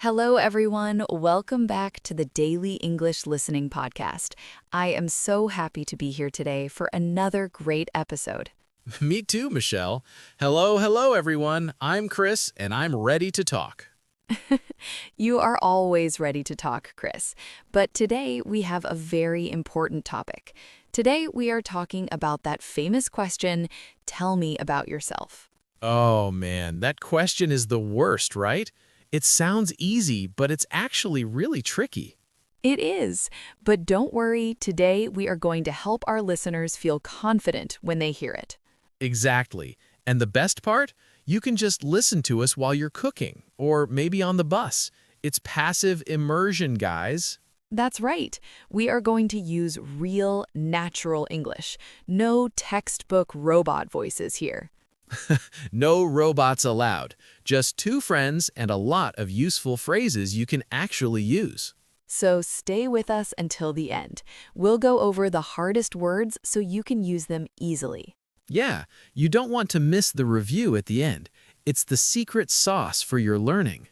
Hello, everyone. Welcome back to the Daily English Listening Podcast. I am so happy to be here today for another great episode. Me too, Michelle. Hello, everyone. I'm Chris, and I'm ready to talk. You are always ready to talk, Chris. But today we have a very important topic. Today we are talking about that famous question, tell me about yourself. Oh, man, that question is the worst, right? It sounds easy, but it's actually really tricky. It is, but don't worry, today we are going to help our listeners feel confident when they hear it. Exactly. And the best part? You can just listen to us while you're cooking, or maybe on the bus. It's passive immersion, guys. That's right. We are going to use real, natural English. No textbook robot voices here. No robots allowed. Just two friends and a lot of useful phrases you can actually use. So stay with us until the end. We'll go over the hardest words so you can use them easily. Yeah, you don't want to miss the review at the end. It's the secret sauce for your learning.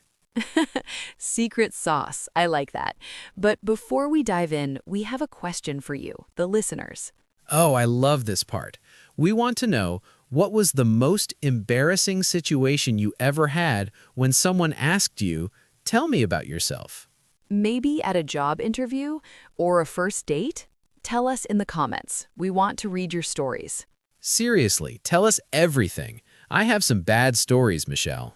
Secret sauce. I like that. But before we dive in, we have a question for you, the listeners. Oh, I love this part. We want to know, what was the most embarrassing situation you ever had when someone asked you, tell me about yourself? Maybe at a job interview or a first date? Tell us in the comments. We want to read your stories. Seriously, tell us everything. I have some bad stories, Michelle.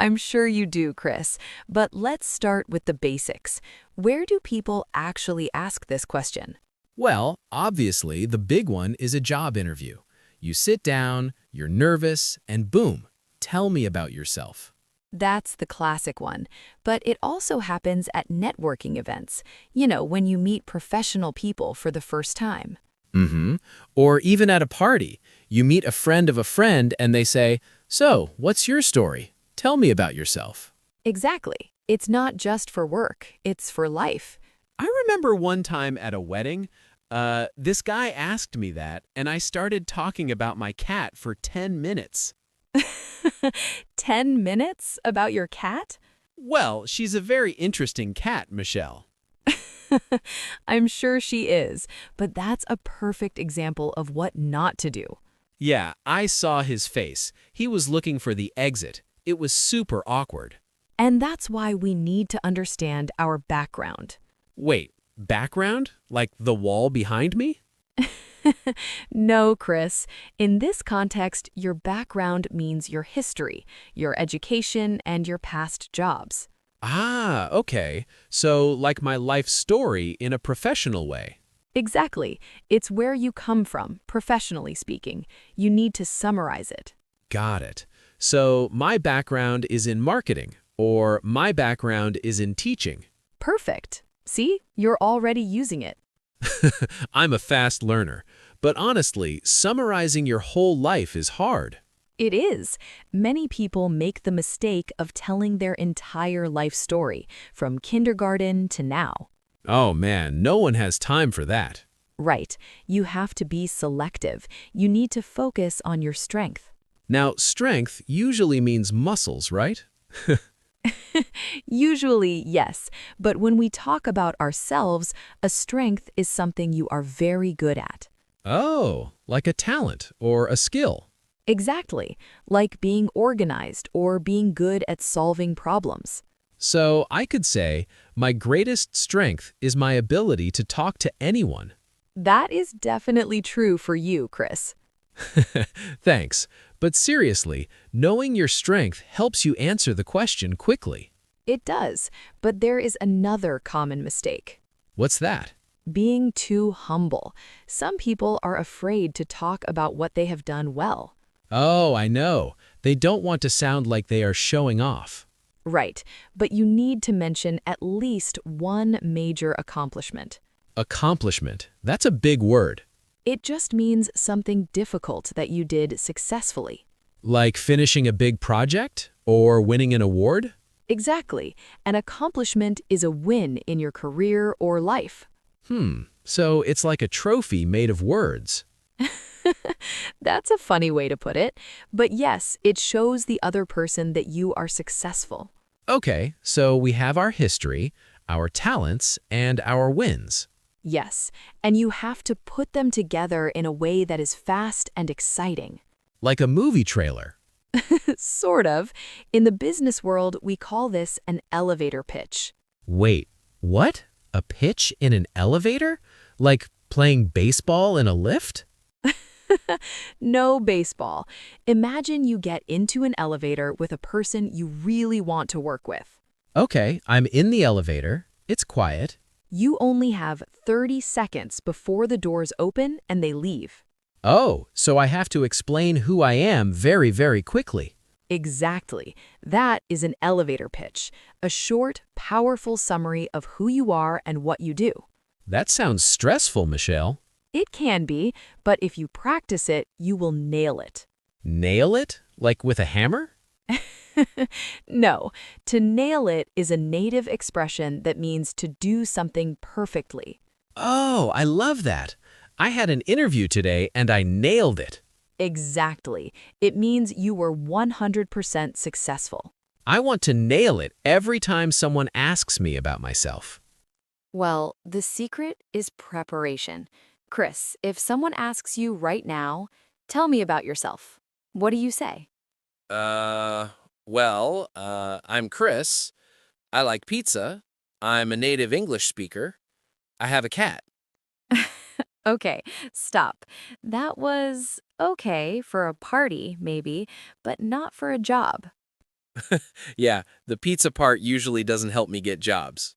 I'm sure you do, Chris. But let's start with the basics. Where do people actually ask this question? Well, obviously, the big one is a job interview. You sit down, you're nervous, and boom, tell me about yourself. That's the classic one. But it also happens at networking events. You know, when you meet professional people for the first time. Or even at a party, you meet a friend of a friend and they say, so, what's your story? Tell me about yourself. Exactly. It's not just for work, it's for life. I remember one time at a wedding, this guy asked me that, and I started talking about my cat for 10 minutes. 10 minutes about your cat? Well, she's a very interesting cat, Michelle. I'm sure she is, but that's a perfect example of what not to do. Yeah, I saw his face. He was looking for the exit. It was super awkward. And that's why we need to understand our background. Wait, background? Like the wall behind me? No, Chris. In this context, your background means your history, your education, and your past jobs. Ah, okay. So like my life story in a professional way. Exactly. It's where you come from, professionally speaking. You need to summarize it. Got it. So my background is in marketing, or my background is in teaching. Perfect. See? You're already using it. I'm a fast learner, but honestly, summarizing your whole life is hard. It is. Many people make the mistake of telling their entire life story, from kindergarten to now. Oh man, no one has time for that. Right. You have to be selective. You need to focus on your strength. Now, strength usually means muscles, right? Usually, yes. But when we talk about ourselves, a strength is something you are very good at. Oh, like a talent or a skill. Exactly. Like being organized or being good at solving problems. So I could say, my greatest strength is my ability to talk to anyone. That is definitely true for you, Chris. Thanks. But seriously, knowing your strength helps you answer the question quickly. It does, but there is another common mistake. What's that? Being too humble. Some people are afraid to talk about what they have done well. Oh, I know. They don't want to sound like they are showing off. Right, but you need to mention at least one major accomplishment. Accomplishment. That's a big word. It just means something difficult that you did successfully. Like finishing a big project or winning an award? Exactly. An accomplishment is a win in your career or life. So it's like a trophy made of words. That's a funny way to put it. But yes, it shows the other person that you are successful. Okay, so we have our history, our talents, and our wins. Yes, and you have to put them together in a way that is fast and exciting. Like a movie trailer. Sort of. In the business world, we call this an elevator pitch. Wait, what? A pitch in an elevator? Like playing baseball in a lift? No baseball. Imagine you get into an elevator with a person you really want to work with. Okay, I'm in the elevator. It's quiet. You only have 30 seconds before the doors open and they leave. Oh, so I have to explain who I am very, very quickly. Exactly. That is an elevator pitch, a short, powerful summary of who you are and what you do. That sounds stressful, Michelle. It can be, but if you practice it, you will nail it. Nail it? Like with a hammer? No, to nail it is a native expression that means to do something perfectly. Oh, I love that. I had an interview today and I nailed it. Exactly. It means you were 100% successful. I want to nail it every time someone asks me about myself. Well, the secret is preparation. Chris, if someone asks you right now, tell me about yourself, what do you say? I'm Chris. I like pizza. I'm a native English speaker. I have a cat. Okay, stop. That was okay for a party, maybe, but not for a job. Yeah, the pizza part usually doesn't help me get jobs.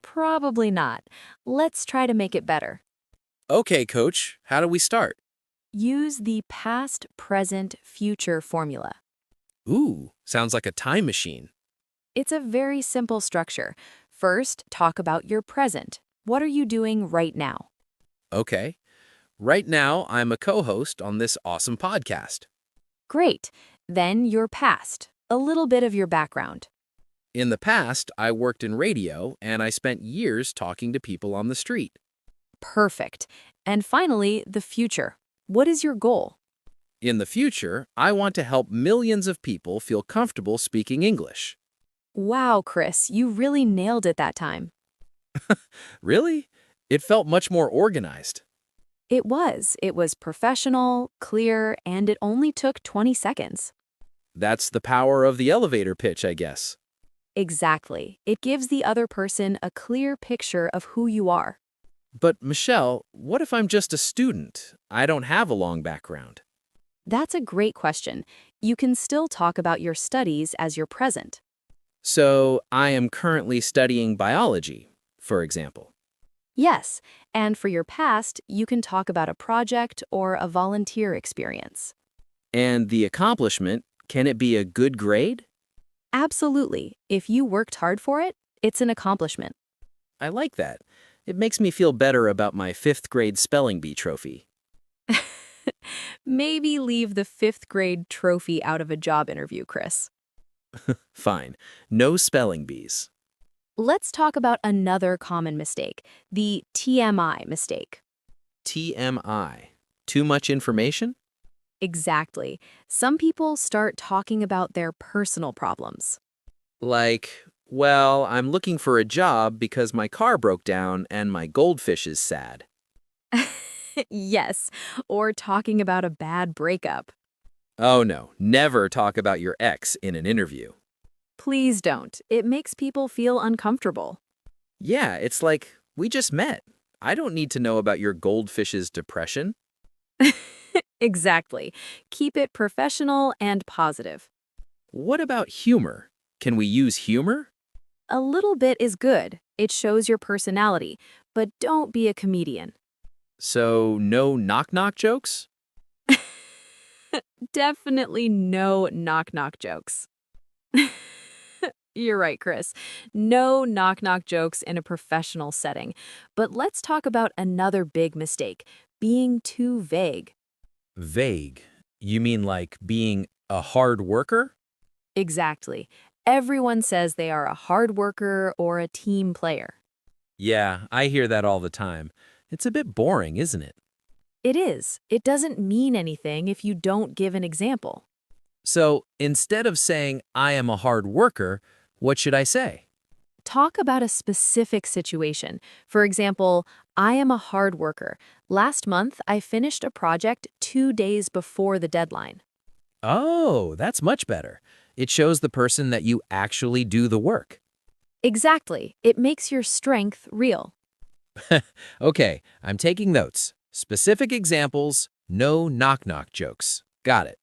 Probably not. Let's try to make it better. Okay, coach, how do we start? Use the past, present, future formula. Ooh, sounds like a time machine. It's a very simple structure. First, talk about your present. What are you doing right now? Okay. Right now, I'm a co-host on this awesome podcast. Great. Then your past, a little bit of your background. In the past, I worked in radio and I spent years talking to people on the street. Perfect. And finally, the future. What is your goal? In the future, I want to help millions of people feel comfortable speaking English. Wow, Chris, you really nailed it that time. Really? It felt much more organized. It was. It was professional, clear, and it only took 20 seconds. That's the power of the elevator pitch, I guess. Exactly. It gives the other person a clear picture of who you are. But Michelle, what if I'm just a student? I don't have a long background. That's a great question. You can still talk about your studies as your present. So I am currently studying biology, for example. Yes, and for your past, you can talk about a project or a volunteer experience. And the accomplishment, can it be a good grade? Absolutely. If you worked hard for it, it's an accomplishment. I like that. It makes me feel better about my 5th grade spelling bee trophy. Maybe leave the 5th grade trophy out of a job interview, Chris. Fine. No spelling bees. Let's talk about another common mistake, the TMI mistake. TMI. Too much information? Exactly. Some people start talking about their personal problems. Like, well, I'm looking for a job because my car broke down and my goldfish is sad. Yes, or talking about a bad breakup. Oh no, never talk about your ex in an interview. Please don't. It makes people feel uncomfortable. Yeah, it's like, we just met. I don't need to know about your goldfish's depression. Exactly. Keep it professional and positive. What about humor? Can we use humor? A little bit is good. It shows your personality, but don't be a comedian. So, no knock-knock jokes? Definitely no knock-knock jokes. You're right, Chris. No knock-knock jokes in a professional setting. But let's talk about another big mistake, being too vague. Vague. You mean like being a hard worker? Exactly. Everyone says they are a hard worker or a team player. Yeah, I hear that all the time. It's a bit boring, isn't it? It is. It doesn't mean anything if you don't give an example. So, instead of saying, I am a hard worker, What should I say? Talk about a specific situation. For example, I am a hard worker. Last month, I finished a project 2 days before the deadline. Oh, that's much better. It shows the person that you actually do the work. Exactly. It makes your strength real. Okay, I'm taking notes. Specific examples, no knock-knock jokes. Got it.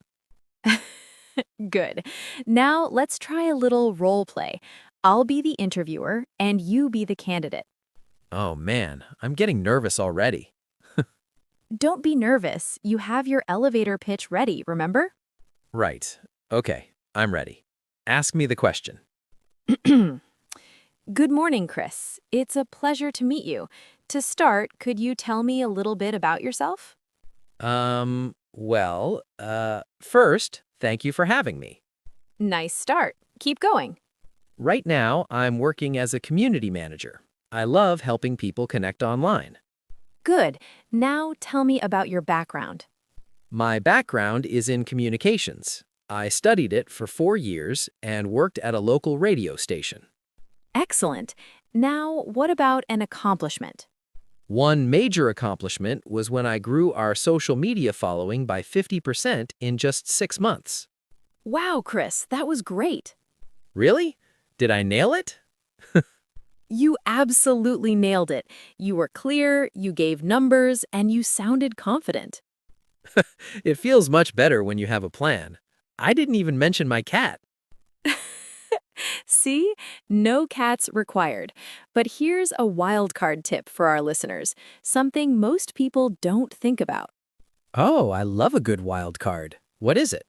Good. Now let's try a little role play. I'll be the interviewer and you be the candidate. Oh man, I'm getting nervous already. Don't be nervous. You have your elevator pitch ready, remember? Right. Okay, I'm ready. Ask me the question. Good morning, Chris. It's a pleasure to meet you. To start, could you tell me a little bit about yourself? First, thank you for having me. Nice start. Keep going. Right now, I'm working as a community manager. I love helping people connect online. Good. Now tell me about your background. My background is in communications. I studied it for 4 years and worked at a local radio station. Excellent. Now, what about an accomplishment? One major accomplishment was when I grew our social media following by 50% in just 6 months. Wow, Chris, that was great. Really? Did I nail it? You absolutely nailed it. You were clear, you gave numbers, and you sounded confident. It feels much better when you have a plan. I didn't even mention my cat. See? No cats required. But here's a wild card tip for our listeners, something most people don't think about. Oh, I love a good wild card. What is it?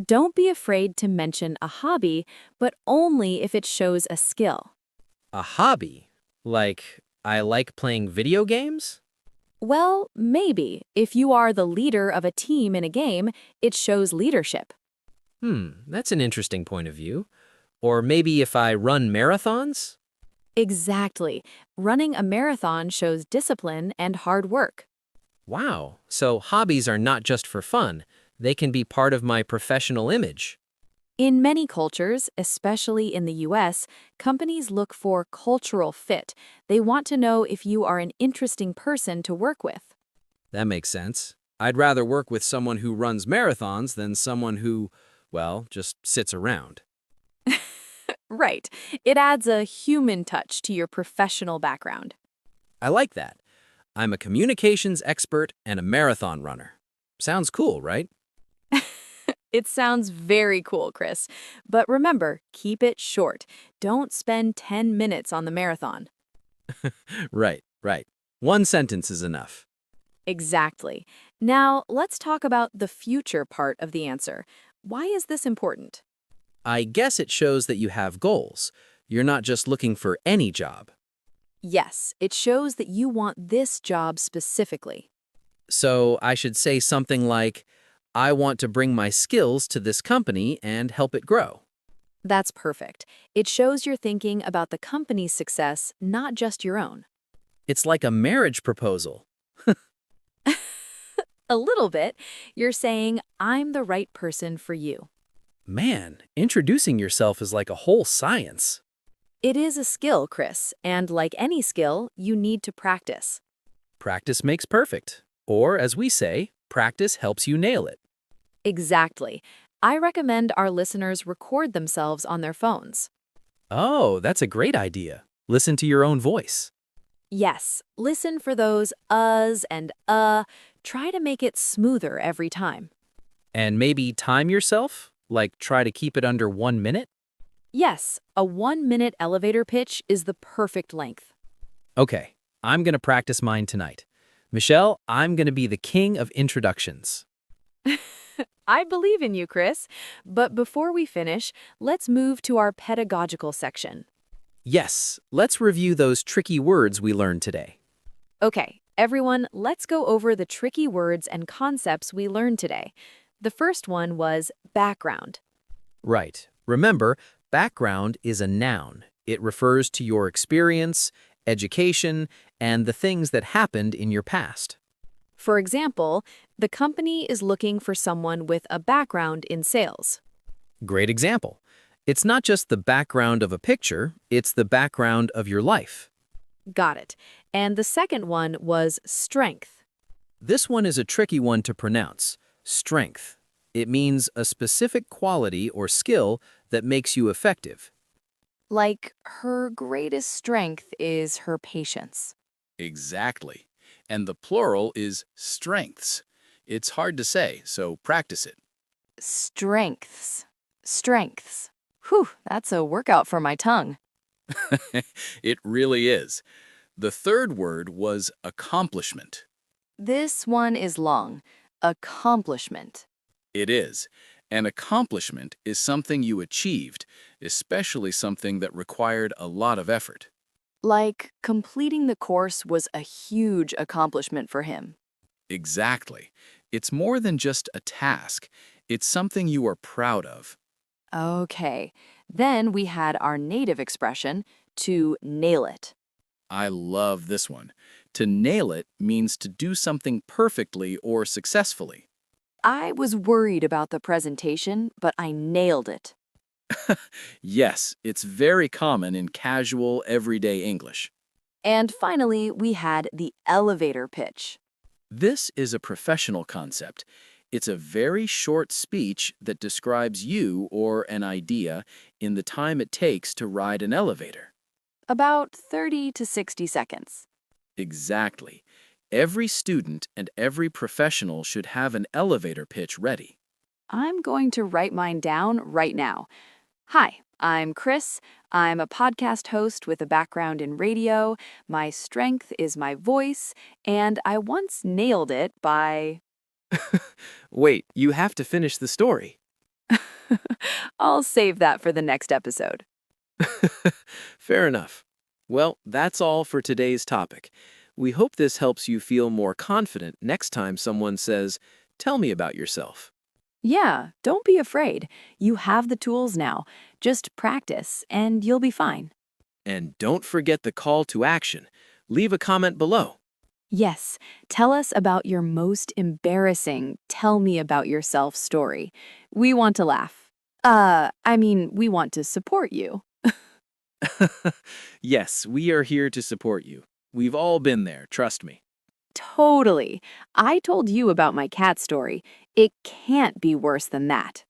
Don't be afraid to mention a hobby, but only if it shows a skill. A hobby? Like, I like playing video games? Well, maybe. If you are the leader of a team in a game, it shows leadership. That's an interesting point of view. Or maybe if I run marathons? Exactly. Running a marathon shows discipline and hard work. Wow, so hobbies are not just for fun. They can be part of my professional image. In many cultures, especially in the US, companies look for cultural fit. They want to know if you are an interesting person to work with. That makes sense. I'd rather work with someone who runs marathons than someone who, well, just sits around. Right. It adds a human touch to your professional background. I like that. I'm a communications expert and a marathon runner. Sounds cool, right? It sounds very cool, Chris. But remember, keep it short. Don't spend 10 minutes on the marathon. Right. One sentence is enough. Exactly. Now, let's talk about the future part of the answer. Why is this important? I guess it shows that you have goals. You're not just looking for any job. Yes, it shows that you want this job specifically. So I should say something like, I want to bring my skills to this company and help it grow. That's perfect. It shows you're thinking about the company's success, not just your own. It's like a marriage proposal. A little bit. You're saying, I'm the right person for you. Man, introducing yourself is like a whole science. It is a skill, Chris, and like any skill, you need to practice. Practice makes perfect. Or, as we say, practice helps you nail it. Exactly. I recommend our listeners record themselves on their phones. Oh, that's a great idea. Listen to your own voice. Yes, listen for those uhs and Try to make it smoother every time. And maybe time yourself? Like try to keep it under 1 minute? Yes, a 1-minute elevator pitch is the perfect length. Okay, I'm going to practice mine tonight. Michelle, I'm going to be the king of introductions. I believe in you, Chris. But before we finish, let's move to our pedagogical section. Yes, let's review those tricky words we learned today. Okay, everyone, let's go over the tricky words and concepts we learned today. The first one was background. Right. Remember, background is a noun. It refers to your experience, education, and the things that happened in your past. For example, the company is looking for someone with a background in sales. Great example. It's not just the background of a picture, it's the background of your life. Got it. And the second one was strength. This one is a tricky one to pronounce. Strength. It means a specific quality or skill that makes you effective. Like her greatest strength is her patience. Exactly. And the plural is strengths. It's hard to say, so practice it. Strengths. Strengths. Whew, that's a workout for my tongue. It really is. The third word was accomplishment. This one is long. Accomplishment. It is. An accomplishment is something you achieved, especially something that required a lot of effort. Like completing the course was a huge accomplishment for him. Exactly. It's more than just a task. It's something you are proud of. Okay. Then we had our native expression, to nail it. I love this one. To nail it means to do something perfectly or successfully. I was worried about the presentation, but I nailed it. Yes, it's very common in casual, everyday English. And finally, we had the elevator pitch. This is a professional concept. It's a very short speech that describes you or an idea in the time it takes to ride an elevator. About 30 to 60 seconds. Exactly. Every student and every professional should have an elevator pitch ready. I'm going to write mine down right now. Hi, I'm Chris. I'm a podcast host with a background in radio. My strength is my voice, and I once nailed it by... Wait, you have to finish the story. I'll save that for the next episode. Fair enough. Well, that's all for today's topic. We hope this helps you feel more confident next time someone says, "Tell me about yourself." Yeah, don't be afraid. You have the tools now. Just practice, and you'll be fine. And don't forget the call to action. Leave a comment below. Yes, tell us about your most embarrassing tell me about yourself story. We want to laugh. We want to support you. Yes, we are here to support you. We've all been there, trust me. Totally. I told you about my cat story. It can't be worse than that.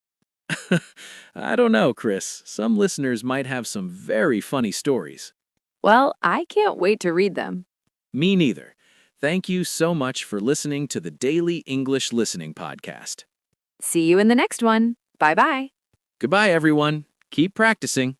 I don't know, Chris. Some listeners might have some very funny stories. Well, I can't wait to read them. Me neither. Thank you so much for listening to the Daily English Listening Podcast. See you in the next one. Bye-bye. Goodbye, everyone. Keep practicing.